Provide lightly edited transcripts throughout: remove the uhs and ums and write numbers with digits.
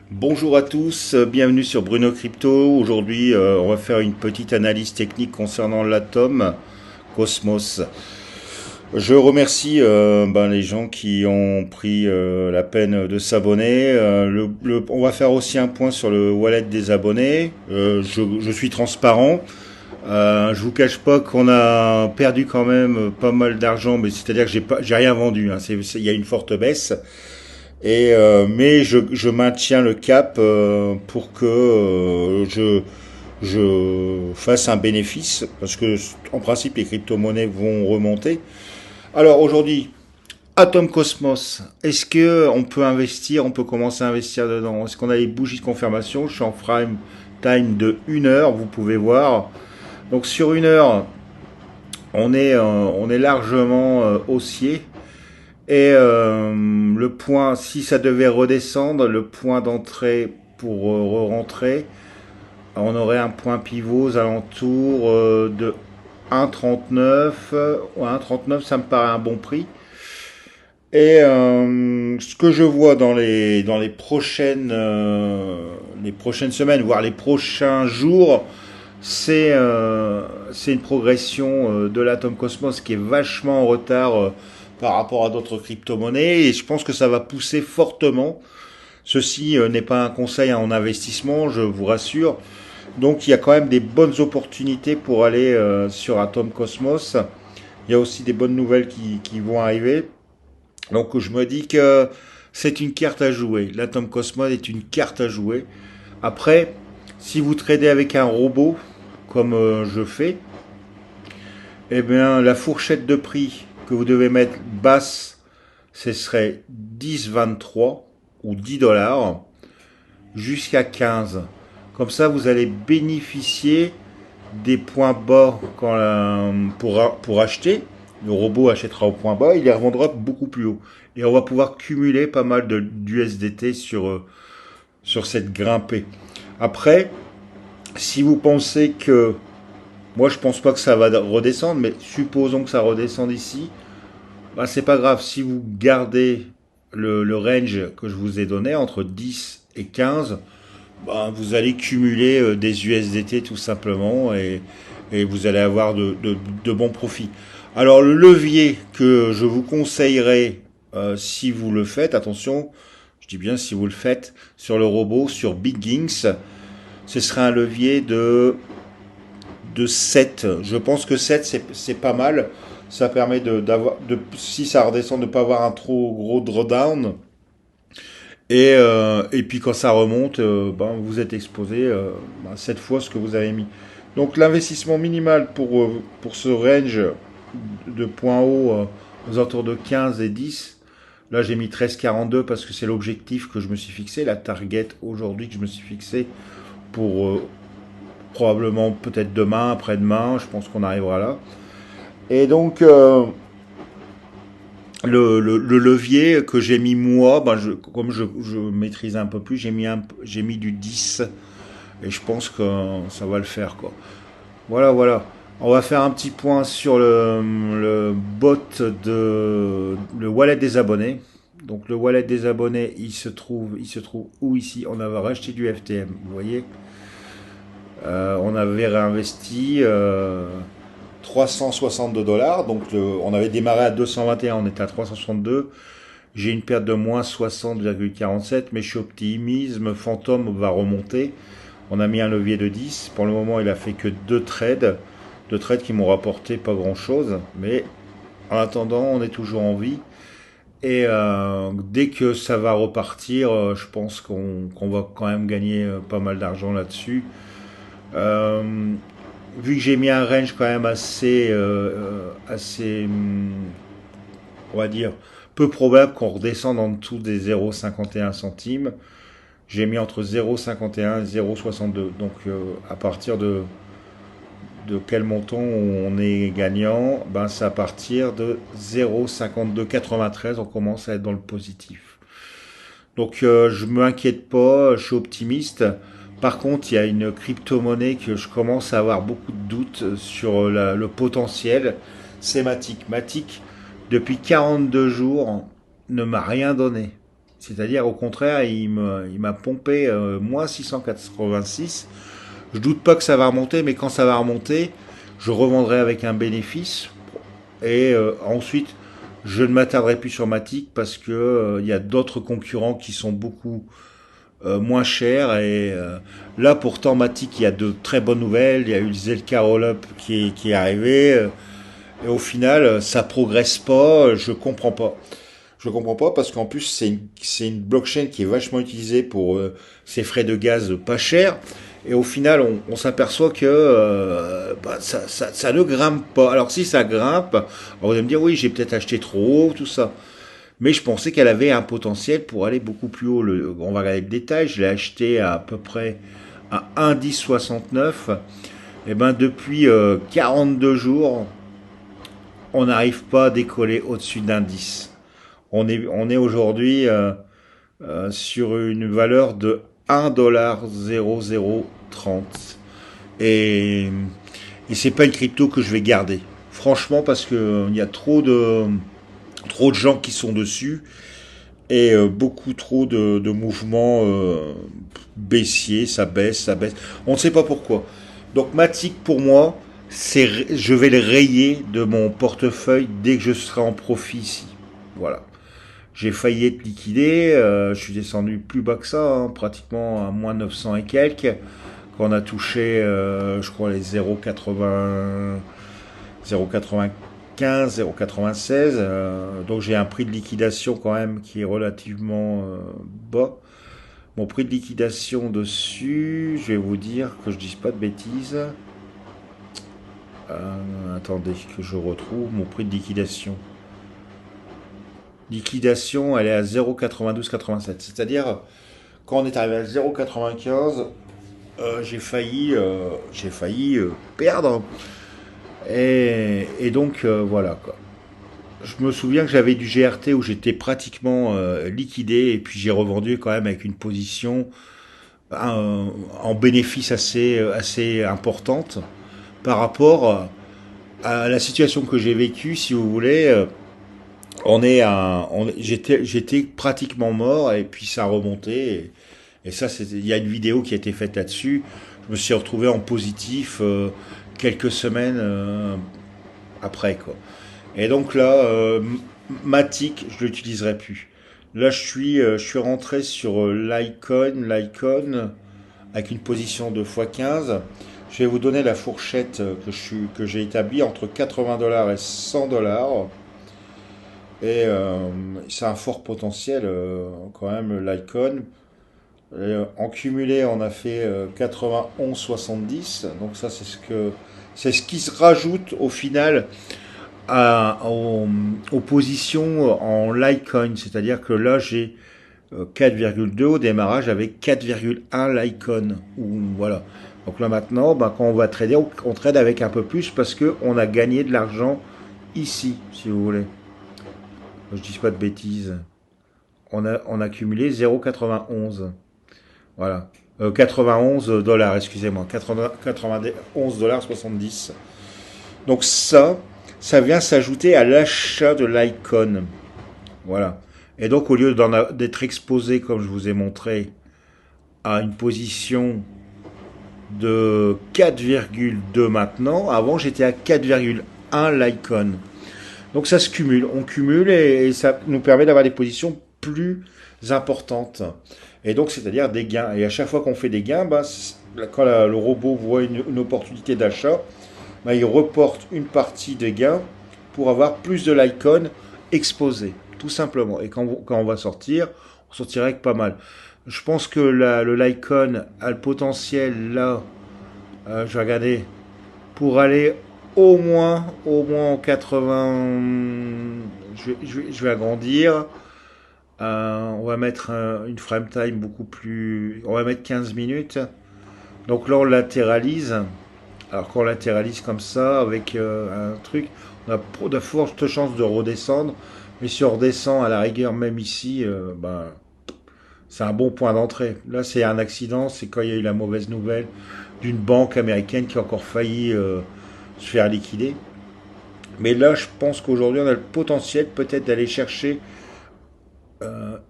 Bonjour à tous, bienvenue sur Bruno Crypto. Aujourd'hui, on va faire une petite analyse technique concernant l'atome Cosmos. Je remercie les gens qui ont pris la peine de s'abonner. On va faire aussi un point sur le wallet des abonnés. Je suis transparent. Je vous cache pas qu'on a perdu quand même pas mal d'argent, mais c'est-à-dire que j'ai rien vendu, hein. Il y a une forte baisse. Mais je maintiens le cap pour que je fasse un bénéfice, parce que en principe les crypto-monnaies vont remonter. Alors aujourd'hui, Atom Cosmos, est-ce que on peut investir, on peut commencer à investir dedans? Est-ce qu'on a les bougies de confirmation? Je suis en prime time de 1 heure, vous pouvez voir. Donc sur 1 heure, on est largement haussier. Et le point, si ça devait redescendre, le point d'entrée pour rentrer, on aurait un point pivot aux alentours de 1,39. 1,39, ça me paraît un bon prix. Et ce que je vois les prochaines semaines, voire les prochains jours, c'est une progression de l'Atom Cosmos qui est vachement en retard par rapport à d'autres crypto-monnaies, et je pense que ça va pousser fortement. Ceci n'est pas un conseil en investissement, je vous rassure. Donc il y a quand même des bonnes opportunités pour aller sur Atom Cosmos. Il y a aussi des bonnes nouvelles qui vont arriver. Donc je me dis que c'est une carte à jouer. L'Atom Cosmos est une carte à jouer. Après, si vous tradez avec un robot, comme je fais, eh bien la fourchette de prix que vous devez mettre basse, ce serait 10,23 ou 10 dollars jusqu'à 15. Comme ça, vous allez bénéficier des points bas pour acheter. Le robot achètera au point bas, il les revendra beaucoup plus haut. Et on va pouvoir cumuler pas mal d'USDT sur cette grimpée. Après, si vous pensez que... Moi, je pense pas que ça va redescendre, mais supposons que ça redescende ici. Bah, c'est pas grave. Si vous gardez le range que je vous ai donné, entre 10 et 15, bah, vous allez cumuler des USDT tout simplement, et vous allez avoir de bons profits. Alors le levier que je vous conseillerais si vous le faites, attention, je dis bien si vous le faites, sur le robot, sur BitGinx, ce serait un levier de 7. Je pense que 7 c'est pas mal. Ça permet si ça redescend, de ne pas avoir un trop gros drawdown. Et puis quand ça remonte, vous êtes exposé 7 fois ce que vous avez mis. Donc l'investissement minimal pour ce range de points hauts aux alentours de 15 et 10. Là j'ai mis 13,42 parce que c'est l'objectif que je me suis fixé, la target aujourd'hui que je me suis fixé pour probablement peut-être demain, après-demain, je pense qu'on arrivera là. Et donc le levier que j'ai mis moi, comme je maîtrise un peu plus, j'ai mis du 10, et je pense que ça va le faire, quoi. Voilà. On va faire un petit point sur le bot le wallet des abonnés. Donc le wallet des abonnés, il se trouve où ici? On avait racheté du FTM, vous voyez. On avait réinvesti 362 dollars. Donc on avait démarré à 221, on était à 362. J'ai une perte de moins 60,47, mais je suis optimisme fantôme va remonter. On a mis un levier de 10. Pour le moment, il a fait que deux trades. Deux trades qui m'ont rapporté pas grand chose. Mais en attendant, on est toujours en vie. Et dès que ça va repartir, je pense qu'on va quand même gagner pas mal d'argent là-dessus. Euh, Vu que j'ai mis un range quand même assez, on va dire, peu probable qu'on redescende en dessous des 0,51 centimes. J'ai mis entre 0,51 et 0,62. Donc à partir de quel montant on est gagnant, c'est à partir de 0,5293, on commence à être dans le positif. Donc je m'inquiète pas, je suis optimiste. Par contre, il y a une crypto-monnaie que je commence à avoir beaucoup de doutes sur le potentiel. C'est Matic. Matic, depuis 42 jours, ne m'a rien donné. C'est-à-dire, au contraire, il m'a pompé moins 686. Je doute pas que ça va remonter, mais quand ça va remonter, je revendrai avec un bénéfice. Et ensuite, je ne m'attarderai plus sur Matic parce que il y a d'autres concurrents qui sont beaucoup moins chers. Et là, pourtant, Matic, il y a de très bonnes nouvelles. Il y a eu le Zelka Rollup qui est arrivé. Et au final, ça progresse pas. Je comprends pas. Je comprends pas parce qu'en plus, c'est une blockchain qui est vachement utilisée pour ses frais de gaz pas chers. Et au final, on s'aperçoit que bah, ça ne grimpe pas. Alors si ça grimpe, on va me dire oui, j'ai peut-être acheté trop haut, tout ça. Mais je pensais qu'elle avait un potentiel pour aller beaucoup plus haut. On va regarder le détail. Je l'ai acheté à peu près à 1,1069. Et ben depuis 42 jours, on n'arrive pas à décoller au-dessus d'un 10. On est aujourd'hui sur une valeur de 1,0030. Et, et c'est pas une crypto que je vais garder. Franchement, parce que il y a trop de gens qui sont dessus et beaucoup trop de mouvements baissiers, ça baisse, ça baisse. On ne sait pas pourquoi. Donc Matic pour moi, je vais le rayer de mon portefeuille dès que je serai en profit ici. Voilà. J'ai failli être liquidé, je suis descendu plus bas que ça, hein, pratiquement à moins 900 et quelques, quand on a touché, je crois, les 0,80, 0,95, 0,96. Donc j'ai un prix de liquidation quand même qui est relativement bas. Mon prix de liquidation dessus, je vais vous dire que je dise pas de bêtises. Attendez que je retrouve mon prix de liquidation. Liquidation, elle est à 0,9287. C'est-à-dire, quand on est arrivé à 0,95, j'ai failli perdre. Et donc, voilà, quoi. Je me souviens que j'avais du GRT où j'étais pratiquement liquidé et puis j'ai revendu quand même avec une position en bénéfice assez importante par rapport à la situation que j'ai vécue, si vous voulez. J'étais pratiquement mort et puis ça a remonté. Et ça, il y a une vidéo qui a été faite là-dessus. Je me suis retrouvé en positif quelques semaines après, quoi. Et donc là, Matic, je l'utiliserai plus. Là, je suis rentré sur l'Icon avec une position de x15. Je vais vous donner la fourchette que j'ai établie entre 80 $ et 100 $. Et c'est un fort potentiel quand même, l'Icon. En cumulé, on a fait 91,70. Donc ça, c'est ce qui se rajoute au final aux positions en Litecoin. C'est-à-dire que là, j'ai 4,2 au démarrage avec 4,1 Litecoin. Voilà. Donc là maintenant, bah, quand on va trader, on trade avec un peu plus parce qu'on a gagné de l'argent ici, si vous voulez. Je dis pas de bêtises. On a cumulé 0,91. Voilà. 91 $, excusez-moi. 91 $70. Donc ça vient s'ajouter à l'achat de l'Icon. Voilà. Et donc au lieu d'être exposé, comme je vous ai montré, à une position de 4,2 maintenant, avant j'étais à 4,1 l'Icon. Donc ça se cumule, on cumule et ça nous permet d'avoir des positions plus importantes. Et donc c'est-à-dire des gains. Et à chaque fois qu'on fait des gains, bah, quand le robot voit une opportunité d'achat, bah, il reporte une partie des gains pour avoir plus de l'icon exposé, tout simplement. Et quand on va sortir, on sortira avec pas mal. Je pense que le Lycon a le potentiel là, je vais regarder, pour aller au moins en 80. Je vais agrandir. On va mettre une frame time beaucoup plus. On va mettre 15 minutes. Donc là, on latéralise. Alors qu'on latéralise comme ça, avec un truc, on a de fortes chances de redescendre. Mais si on redescend à la rigueur, même ici, ben, c'est un bon point d'entrée. Là, c'est un accident, c'est quand il y a eu la mauvaise nouvelle d'une banque américaine qui a encore failli se faire liquider. Mais là, je pense qu'aujourd'hui, on a le potentiel peut-être d'aller chercher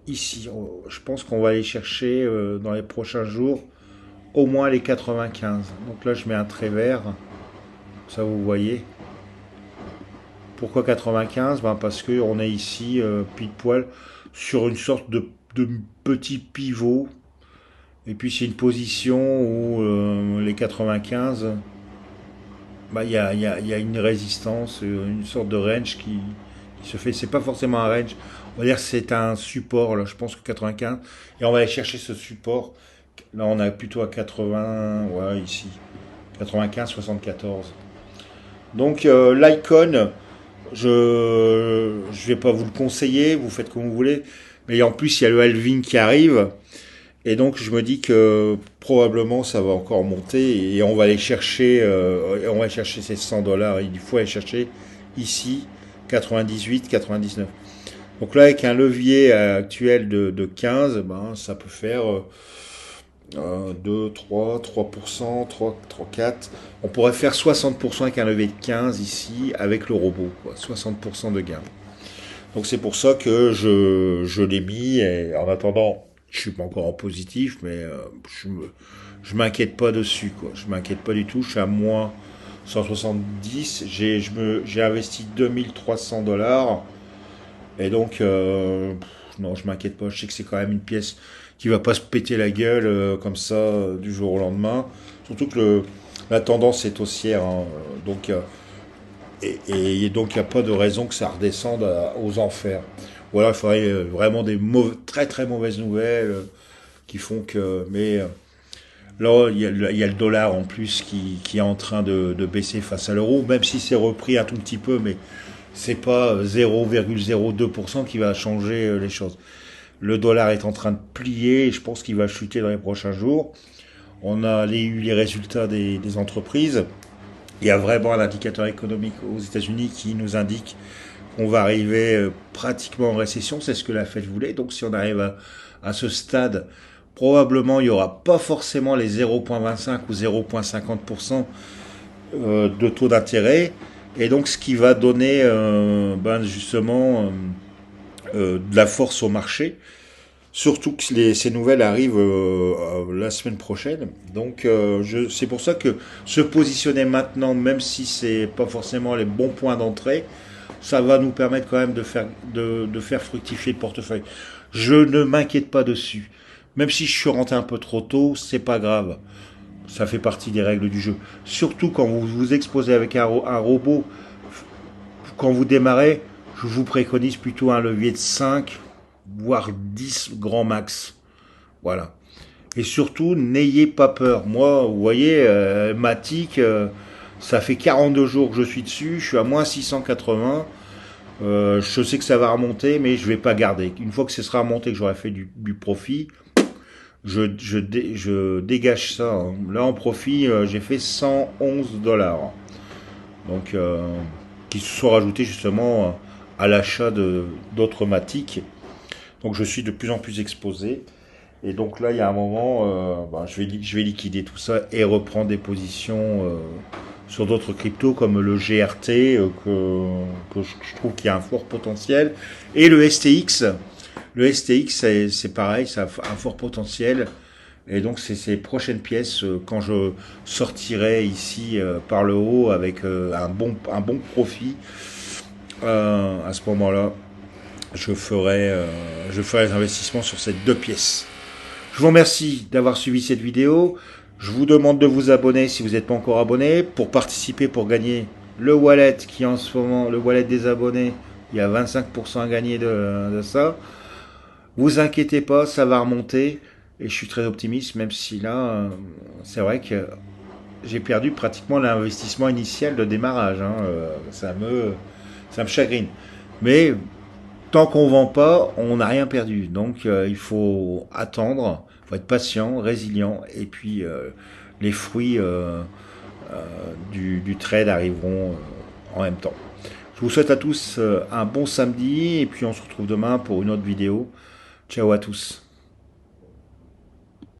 Ici, je pense qu'on va aller chercher dans les prochains jours au moins les 95. Donc là, je mets un trait vert, ça vous voyez. Pourquoi 95? Ben parce que on est ici pile poil sur une sorte de petit pivot. Et puis c'est une position où les 95, bah, il y a une résistance, une sorte de range qui se fait. C'est pas forcément un range. On va dire que c'est un support, là, je pense que 95. Et on va aller chercher ce support. Là, on a plutôt à 80, ouais, ici. 95, 74. Donc, l'icon, je vais pas vous le conseiller, vous faites comme vous voulez. Mais en plus, il y a le halving qui arrive. Et donc, je me dis que probablement ça va encore monter et on va aller chercher, ces 100 dollars. Il faut aller chercher ici 98, 99. Donc là, avec un levier actuel de 15, ben, ça peut faire 2, 3, 3%, 3, 3, 4. On pourrait faire 60% avec un levier de 15 ici, avec le robot, quoi. 60% de gain. Donc c'est pour ça que je l'ai mis. Et en attendant, je suis pas encore en positif, mais je m'inquiète pas dessus, quoi. Je m'inquiète pas du tout. Je suis à moins 170. J'ai investi 2300 dollars. Et donc, non, je m'inquiète pas. Je sais que c'est quand même une pièce qui va pas se péter la gueule comme ça du jour au lendemain. Surtout que la tendance est haussière, hein. Donc, et donc, il n'y a pas de raison que ça redescende aux enfers. Ou alors, il faudrait vraiment très très mauvaises nouvelles qui font que. Mais là, il y a le dollar en plus qui est en train de baisser face à l'euro, même si c'est repris un tout petit peu, mais c'est pas 0,02% qui va changer les choses. Le dollar est en train de plier et je pense qu'il va chuter dans les prochains jours. On a eu les résultats des entreprises. Il y a vraiment un indicateur économique aux États-Unis qui nous indique qu'on va arriver pratiquement en récession. C'est ce que la Fed voulait. Donc si on arrive à ce stade, probablement il n'y aura pas forcément les 0,25 ou 0,50% de taux d'intérêt. Et donc ce qui va donner ben justement de la force au marché. Surtout que ces nouvelles arrivent la semaine prochaine. Donc c'est pour ça que se positionner maintenant, même si c'est pas forcément les bons points d'entrée, ça va nous permettre quand même de faire fructifier le portefeuille. Je ne m'inquiète pas dessus. Même si je suis rentré un peu trop tôt, c'est pas grave. Ça fait partie des règles du jeu. Surtout quand vous vous exposez avec un robot, quand vous démarrez, je vous préconise plutôt un levier de 5, voire 10 grand max. Voilà. Et surtout, n'ayez pas peur. Moi, vous voyez, Matic, ça fait 42 jours que je suis dessus, je suis à moins 680. Je sais que ça va remonter, mais je vais pas garder. Une fois que ce sera remonté, que j'aurai fait du profit, je dégage ça, hein. Là, en profit, j'ai fait 111 dollars. Donc, qui se sont rajoutés justement à l'achat d'autres Matic. Donc, je suis de plus en plus exposé. Et donc là, il y a un moment, ben, je vais liquider tout ça et reprendre des positions sur d'autres cryptos comme le GRT, que je trouve qu'il y a un fort potentiel. Et le STX. Le STX, c'est pareil, ça a un fort potentiel. Et donc, c'est ces prochaines pièces, quand je sortirai ici par le haut avec un bon profit, à ce moment-là, je ferai les investissements sur ces deux pièces. Je vous remercie d'avoir suivi cette vidéo. Je vous demande de vous abonner si vous n'êtes pas encore abonné pour participer, pour gagner le wallet qui en ce moment, le wallet des abonnés, il y a 25% à gagner de ça. Vous inquiétez pas, ça va remonter et je suis très optimiste, même si là, c'est vrai que j'ai perdu pratiquement l'investissement initial de démarrage, hein. Ça me chagrine. Mais tant qu'on vend pas, on n'a rien perdu. Donc il faut attendre, il faut être patient, résilient, et puis les fruits du trade arriveront en même temps. Je vous souhaite à tous un bon samedi, et puis on se retrouve demain pour une autre vidéo. Ciao à tous.